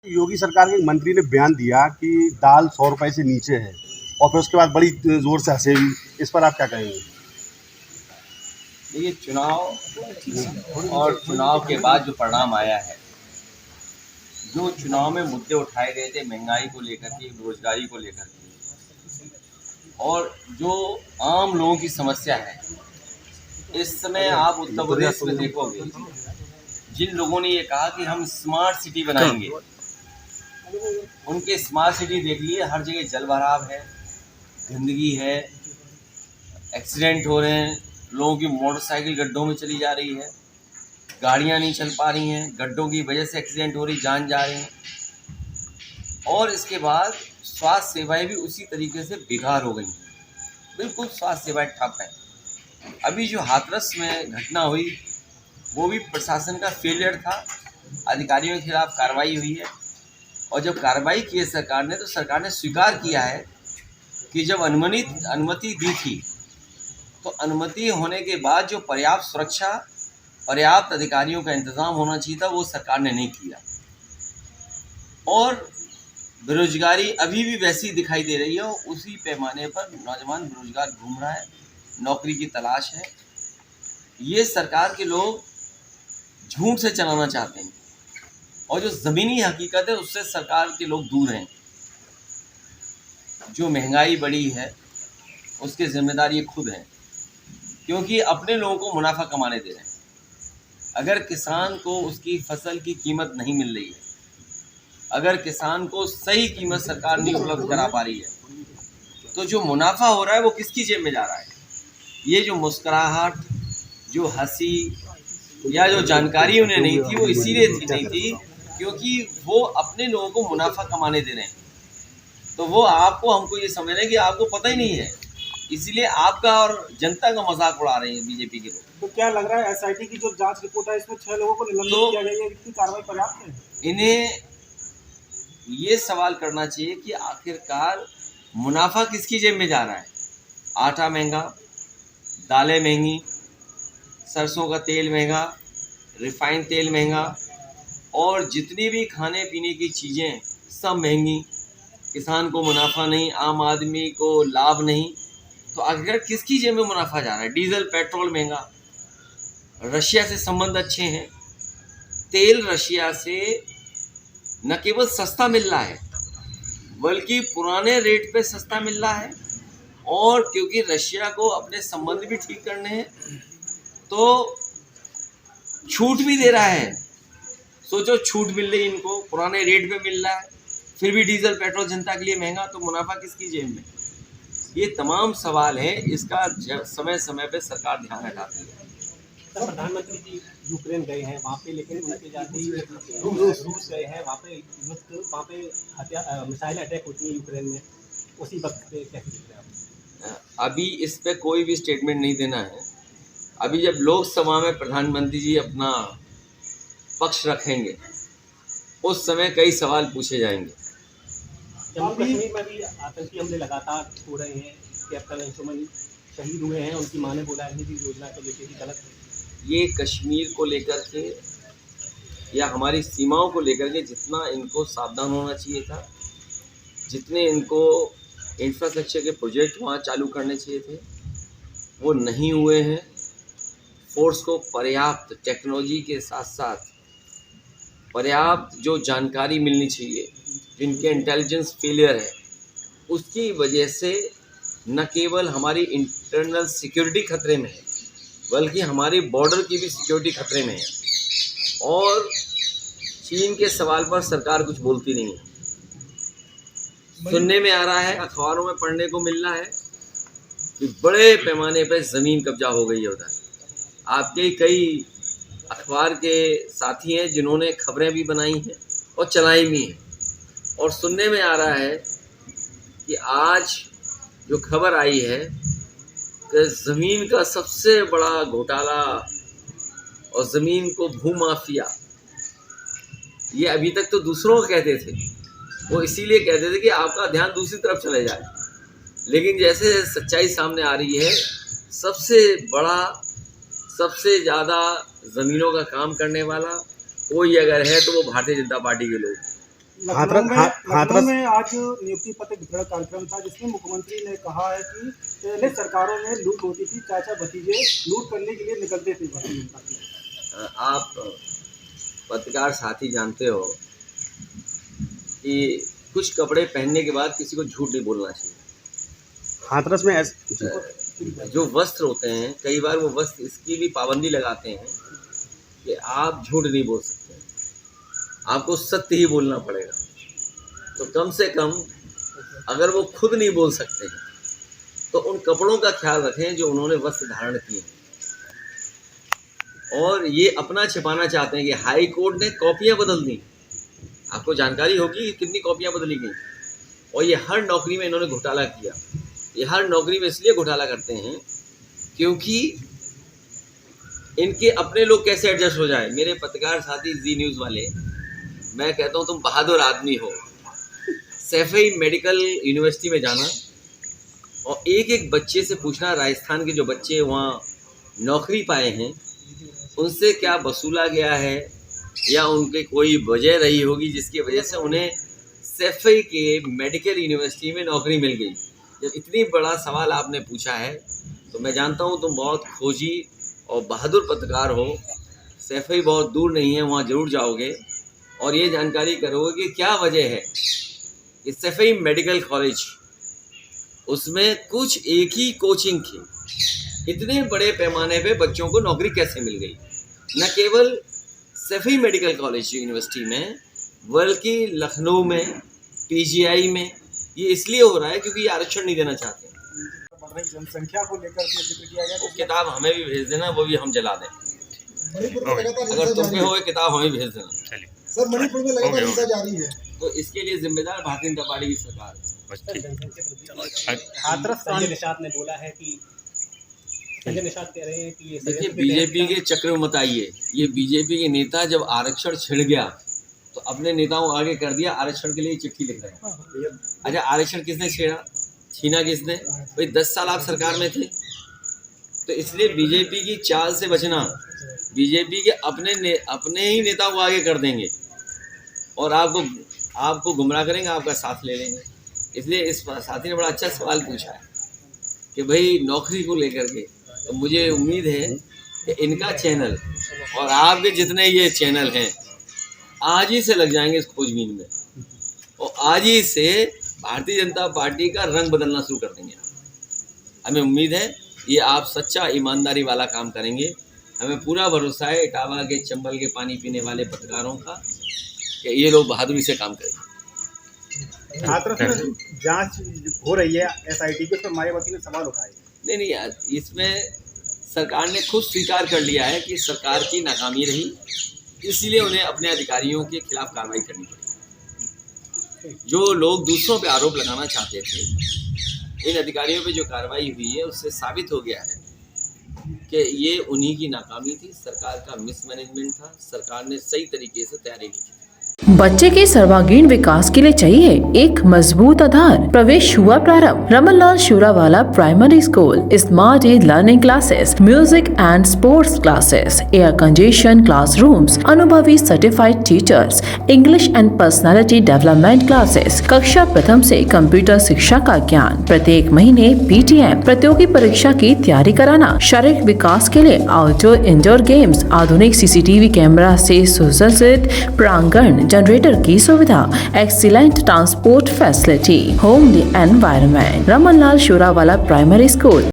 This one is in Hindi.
योगी सरकार के एक मंत्री ने बयान दिया कि दाल 100 रुपए से नीचे है और फिर उसके बाद बड़ी जोर से हंसे भी। इस पर आप क्या कहेंगे? देखिए, चुनाव और चुनाव के बाद जो परिणाम आया है, जो चुनाव में मुद्दे उठाए गए थे महंगाई को लेकर के, बेरोजगारी को लेकर के, और जो आम लोगों की समस्या है, इस समय आप उत्तर प्रदेश में देखोगे, जिन लोगों ने ये कहा कि हम स्मार्ट सिटी बनाएंगे, उनके स्मार्ट सिटी देख लिए, हर जगह जल भराव है, गंदगी है, एक्सीडेंट हो रहे हैं, लोगों की मोटरसाइकिल गड्ढों में चली जा रही है, गाड़ियां नहीं चल पा रही हैं, गड्ढों की वजह से एक्सीडेंट हो रही, जान जा रहे हैं। और इसके बाद स्वास्थ्य सेवाएं भी उसी तरीके से बेकार हो गई हैं, बिल्कुल स्वास्थ्य सेवाएं ठप हैं। अभी जो हाथरस में घटना हुई, वो भी प्रशासन का फेलियर था, अधिकारियों के खिलाफ कार्रवाई हुई है, और जब कार्रवाई की है सरकार ने, तो सरकार ने स्वीकार किया है कि जब अनुमति दी थी, तो अनुमति होने के बाद जो पर्याप्त सुरक्षा, पर्याप्त अधिकारियों का इंतजाम होना चाहिए था, वो सरकार ने नहीं किया। और बेरोजगारी अभी भी वैसी दिखाई दे रही है, और उसी पैमाने पर नौजवान बेरोजगार घूम रहा है, नौकरी की तलाश है। ये सरकार के लोग झूठ से चलाना चाहते हैं, और जो ज़मीनी हकीकत है उससे सरकार के लोग दूर हैं। जो महंगाई बढ़ी है उसके जिम्मेदार ये खुद हैं, क्योंकि अपने लोगों को मुनाफा कमाने दे रहे हैं। अगर किसान को उसकी फसल की कीमत नहीं मिल रही है, अगर किसान को सही कीमत सरकार नहीं उपलब्ध करा पा रही है, तो जो मुनाफा हो रहा है वो किसकी जेब में जा रहा है? ये जो मुस्कुराहट, जो हंसी या जो जानकारी उन्हें नहीं थी, वो इसीलिए नहीं थी क्योंकि वो अपने लोगों को मुनाफा कमाने दे रहे हैं। तो वो आपको, हमको ये समझ रहे हैं कि आपको पता ही नहीं है, इसीलिए आपका और जनता का मजाक उड़ा रहे हैं बीजेपी के लोग। तो क्या लग रहा है एसआईटी की जो जांच रिपोर्ट है, इसमें 6 लोगों को निलंबित किया गया है, इसकी कार्रवाई पर्याप्त है? इन्हें ये सवाल करना चाहिए कि आखिरकार मुनाफा किसकी जेब में जा रहा है? आटा महंगा, दालें महंगी, सरसों का तेल महंगा, रिफाइंड तेल महंगा, और जितनी भी खाने पीने की चीज़ें सब महंगी। किसान को मुनाफा नहीं, आम आदमी को लाभ नहीं, तो आखिर किसकी जेब में मुनाफा जा रहा है? डीजल पेट्रोल महंगा, रशिया से संबंध अच्छे हैं, तेल रशिया से न केवल सस्ता मिल रहा है बल्कि पुराने रेट पे सस्ता मिल रहा है, और क्योंकि रशिया को अपने संबंध भी ठीक करने हैं तो छूट भी दे रहा है। सोचो, छूट मिल रही इनको, पुराने रेट पे मिल रहा है, फिर भी डीजल पेट्रोल जनता के लिए महंगा, तो मुनाफा किसकी जेब में? ये तमाम सवाल हैं, इसका समय समय पे सरकार ध्यान हटाती है। प्रधानमंत्री जी यूक्रेन गए हैं वहाँ पे, लेकिन उनके जाते ही रूस गए हैं वहाँ पे मिसाइल अटैक होती है यूक्रेन में, उसी वक्त पे कैसे दिख रहा है? अभी इस पे कोई भी स्टेटमेंट नहीं देना है। अभी जब लोकसभा में प्रधानमंत्री जी अपना पक्ष रखेंगे, उस समय कई सवाल पूछे जाएंगे। जम्मू कश्मीर में भी आतंकी हमले लगातार हो रहे हैं, कैप्टन अंशुमन शहीद हुए हैं, उनकी मां ने बोला है कि योजना को लेकर ही गलत है। ये कश्मीर को लेकर के या हमारी सीमाओं को लेकर के जितना इनको सावधान होना चाहिए था, जितने इनको इंफ्रास्ट्रक्चर के प्रोजेक्ट वहाँ चालू करने चाहिए थे, वो नहीं हुए हैं। फोर्स को पर्याप्त टेक्नोलॉजी के साथ साथ पर्याप्त जो जानकारी मिलनी चाहिए, जिनके इंटेलिजेंस फेलियर है, उसकी वजह से न केवल हमारी इंटरनल सिक्योरिटी खतरे में है, बल्कि हमारी बॉर्डर की भी सिक्योरिटी खतरे में है। और चीन के सवाल पर सरकार कुछ बोलती नहीं है। सुनने में आ रहा है, अखबारों में पढ़ने को मिल रहा है कि बड़े पैमाने पर ज़मीन कब्जा हो गई है उधर। आपके कई अखबार के साथी हैं जिन्होंने खबरें भी बनाई हैं और चलाई भी हैं, और सुनने में आ रहा है कि आज जो खबर आई है कि ज़मीन का सबसे बड़ा घोटाला और ज़मीन को भूमाफिया, ये अभी तक तो दूसरों को कहते थे, वो इसीलिए कहते थे कि आपका ध्यान दूसरी तरफ चले जाए, लेकिन जैसे सच्चाई सामने आ रही है, सबसे बड़ा, सबसे ज़्यादा ज़मीनों का काम करने वाला कोई अगर है तो वो भारतीय जनता पार्टी के लोग। लखनऊ में आज नियुक्ति पत्र वितरण कार्यक्रम था जिसमें मुख्यमंत्री ने कहा है कि पहले सरकारों में लूट होती थी, चाचा भतीजे लूट करने के लिए निकलते थे भारतीय जनता के। आप पत्रकार साथी जानते हो कि कुछ कपड़े पहनने के बाद किसी को झूठ नहीं बोलना चाहिए। हाथरस में जो वस्त्र होते हैं, कई बार वो वस्त्र इसकी भी पाबंदी लगाते हैं कि आप झूठ नहीं बोल सकते, आपको सत्य ही बोलना पड़ेगा। तो कम से कम अगर वो खुद नहीं बोल सकते हैं तो उन कपड़ों का ख्याल रखें जो उन्होंने वस्त्र धारण किए हैं। और ये अपना छिपाना चाहते हैं कि हाई कोर्ट ने कॉपियां बदल दी। आपको जानकारी होगी कि कितनी कॉपियां बदली गई, और ये हर नौकरी में इन्होंने घोटाला किया। ये हर नौकरी में इसलिए घोटाला करते हैं क्योंकि इनके अपने लोग कैसे एडजस्ट हो जाए। मेरे पत्रकार साथी जी न्यूज़ वाले, मैं कहता हूँ तुम बहादुर आदमी हो, सैफई मेडिकल यूनिवर्सिटी में जाना और एक एक बच्चे से पूछना, राजस्थान के जो बच्चे वहाँ नौकरी पाए हैं उनसे क्या वसूला गया है या उनके कोई वजह रही होगी जिसकी वजह से उन्हें सैफई के मेडिकल यूनिवर्सिटी में नौकरी मिल गई। जब इतनी बड़ा सवाल आपने पूछा है तो मैं जानता हूँ तुम बहुत खोजी और बहादुर पत्रकार हो। सैफई बहुत दूर नहीं है, वहाँ ज़रूर जाओगे और ये जानकारी करोगे कि क्या वजह है कि सैफई मेडिकल कॉलेज, उसमें कुछ एक ही कोचिंग थी, इतने बड़े पैमाने पे बच्चों को नौकरी कैसे मिल गई। न केवल सैफई मेडिकल कॉलेज यूनिवर्सिटी में बल्कि लखनऊ में, पीजीआई में। ये इसलिए हो रहा है क्योंकि ये आरक्षण नहीं देना चाहते। जनसंख्या को लेकर के जिक्र किया गया, वो किताब हमें भी भेज देना, वो भी हम जला दें। अगर तुम पे हो किताब हमें भेज देना। सर, मणिपुर में लगातार हिंसा जारी है, तो इसके लिए जिम्मेदार भारतीय जनता पार्टी की सरकार है। हाथरस संजय निषाद ने बोला है कि संजय निषाद कह रहे हैं कि ये देखिए, बीजेपी के चक्र में मत आइए। ये बीजेपी के नेता जब आरक्षण छिड़ गया तो अपने नेताओं को आगे कर दिया, आरक्षण के लिए चिट्ठी लिख रहे हैं। अच्छा, आरक्षण किसने छीना किसने? भाई 10 साल आप सरकार में थे। तो इसलिए बीजेपी की चाल से बचना। बीजेपी के अपने ही नेताओं को आगे कर देंगे और आपको गुमराह करेंगे, आपका साथ ले लेंगे। इसलिए इस साथी ने बड़ा अच्छा सवाल पूछा है कि भाई नौकरी को लेकर के, तो मुझे उम्मीद है कि इनका चैनल और आपके जितने ये चैनल हैं आज ही से लग जाएंगे इस खोजबीन में और आज ही से भारतीय जनता पार्टी का रंग बदलना शुरू कर देंगे। हमें उम्मीद है ये आप सच्चा ईमानदारी वाला काम करेंगे। हमें पूरा भरोसा है इटावा के चंबल के पानी पीने वाले पत्रकारों का कि ये लोग बहादुरी से काम करेंगे। हाथरस में जांच हो रही है एसआईटी की, उसमें मायावती ने सवाल उठाए। नहीं यार, इसमें सरकार ने खुद स्वीकार कर लिया है कि सरकार की नाकामी रही, इसलिए उन्हें अपने अधिकारियों के खिलाफ कार्रवाई करनी पड़ी। जो लोग दूसरों पे आरोप लगाना चाहते थे, इन अधिकारियों पे जो कार्रवाई हुई है उससे साबित हो गया है कि ये उन्हीं की नाकामी थी, सरकार का मिसमैनेजमेंट था। सरकार ने सही तरीके से तैयारी की थी। बच्चे के सर्वांगीण विकास के लिए चाहिए एक मजबूत आधार। प्रवेश हुआ प्रारंभ। Ramanlal Shurawala primary school, smart age learning classes, music and sports classes, air condition classrooms, अनुभवी certified teachers, English and personality development classes, कक्षा प्रथम से कंप्यूटर शिक्षा का ज्ञान, प्रत्येक महीने पीटीएम, प्रतियोगी परीक्षा की तैयारी कराना, शारीरिक विकास के लिए आउटडोर इंडोर गेम्स, आधुनिक सीसीटीवी कैमरा से सुसज्जित प्रांगण, जनरेटर की सुविधा, excellent transport facility, homely environment. Ramanlal Shurawala primary school.